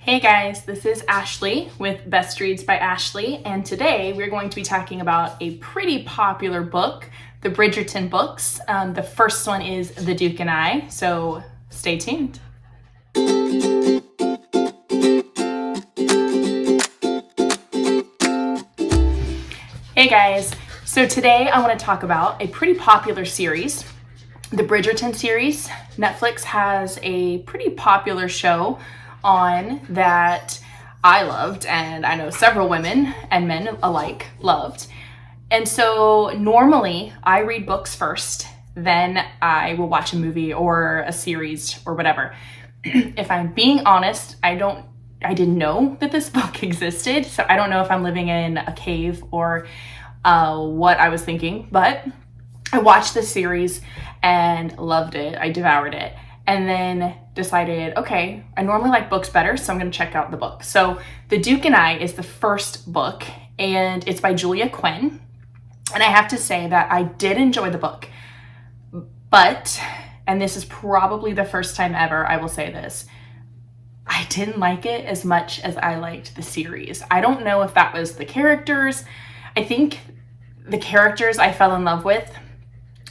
Hey guys, this is Ashley with Best Reads by Ashley, and today we're going to be talking about a pretty popular book, the Bridgerton books. The first one is The Duke and I, so stay tuned. Hey guys, so today I want to talk about a pretty popular series, the Bridgerton series. Netflix has a pretty popular show on that I loved, and I know several women and men alike loved. And so normally I read books first, then I will watch a movie or a series or whatever. If I'm being honest, I didn't know that this book existed, so I don't know if I'm living in a cave or what I was thinking, but I watched the series and loved it. I devoured it. And then decided, okay, I normally like books better, so I'm going to check out the book. So The Duke and I is the first book, and it's by Julia Quinn. And I have to say that I did enjoy the book, but, and this is probably the first time ever I will say this, I didn't like it as much as I liked the series. I don't know if that was the characters. I think the characters I fell in love with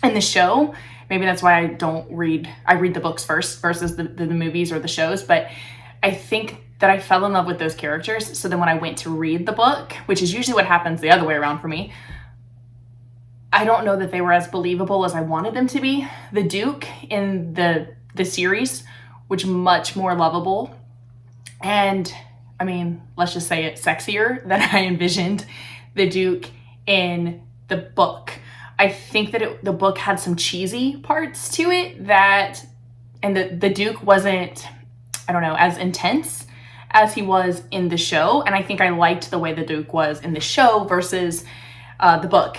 in the show. Maybe that's why I read the books first versus the movies or the shows, but I think that I fell in love with those characters. So then when I went to read the book, which is usually what happens the other way around for me, I don't know that they were as believable as I wanted them to be. The Duke in the series was much more lovable. And I mean, let's just say it, sexier than I envisioned the Duke in the book. I think that the book had some cheesy parts to it and the Duke wasn't, I don't know, as intense as he was in the show. And I think I liked the way the Duke was in the show versus the book.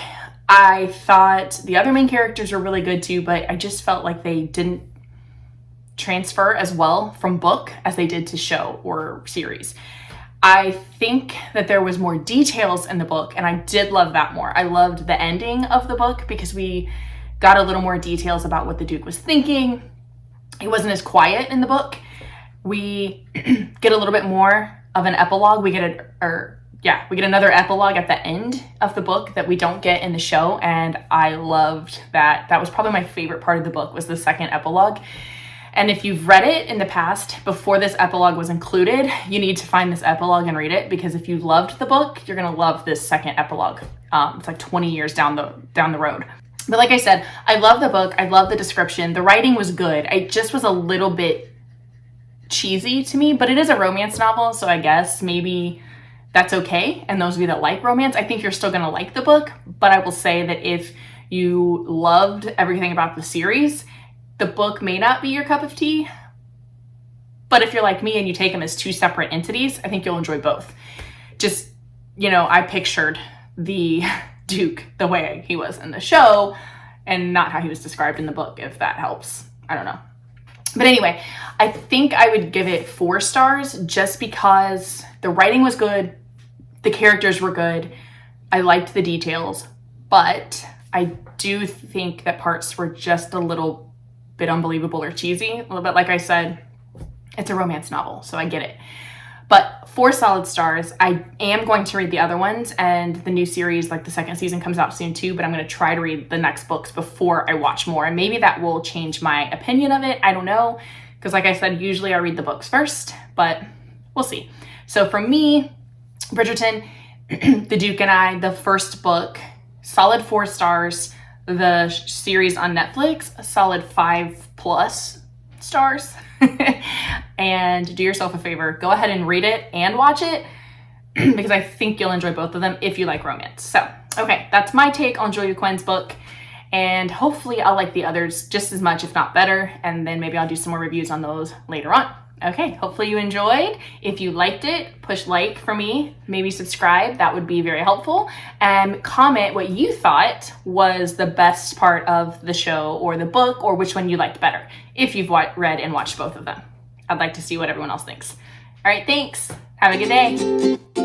I thought the other main characters were really good too, but I just felt like they didn't transfer as well from book as they did to show or series. I think that there was more details in the book, and I did love that more. I loved the ending of the book because we got a little more details about what the Duke was thinking. It wasn't as quiet in the book. We get a little bit more of an epilogue. We get another epilogue at the end of the book that we don't get in the show, and I loved that. That was probably my favorite part of the book, was the second epilogue. And if you've read it in the past, before this epilogue was included, you need to find this epilogue and read it, because if you loved the book, you're gonna love this second epilogue. It's like 20 years down the road. But like I said, I love the book. I love the description. The writing was good. It just was a little bit cheesy to me, but it is a romance novel, so I guess maybe that's okay. And those of you that like romance, I think you're still gonna like the book. But I will say that if you loved everything about the series, the book may not be your cup of tea, but if you're like me and you take them as two separate entities, I think you'll enjoy both. Just, I pictured the Duke the way he was in the show and not how he was described in the book, if that helps. I don't know. But anyway, I think I would give it 4 stars just because the writing was good, the characters were good, I liked the details, but I do think that parts were just a little bit unbelievable or cheesy. A little bit, like I said, it's a romance novel, so I get it. But 4 solid stars. I am going to read the other ones, and the new series, like the second season, comes out soon too, but I'm going to try to read the next books before I watch more, and maybe that will change my opinion of it. I don't know, because like I said, usually I read the books first, but we'll see. So for me, Bridgerton, The Duke and I, the first book, solid 4 stars. The series on Netflix, a solid 5+ stars. And do yourself a favor, go ahead and read it and watch it, because I think you'll enjoy both of them if you like romance. So, okay, that's my take on Julia Quinn's book, and hopefully I'll like the others just as much, if not better, and then maybe I'll do some more reviews on those later on. Okay, hopefully you enjoyed. If you liked it, push like for me, maybe subscribe, that would be very helpful, and comment what you thought was the best part of the show or the book, or which one you liked better, if you've read and watched both of them. I'd like to see what everyone else thinks. All right, thanks. Have a good day.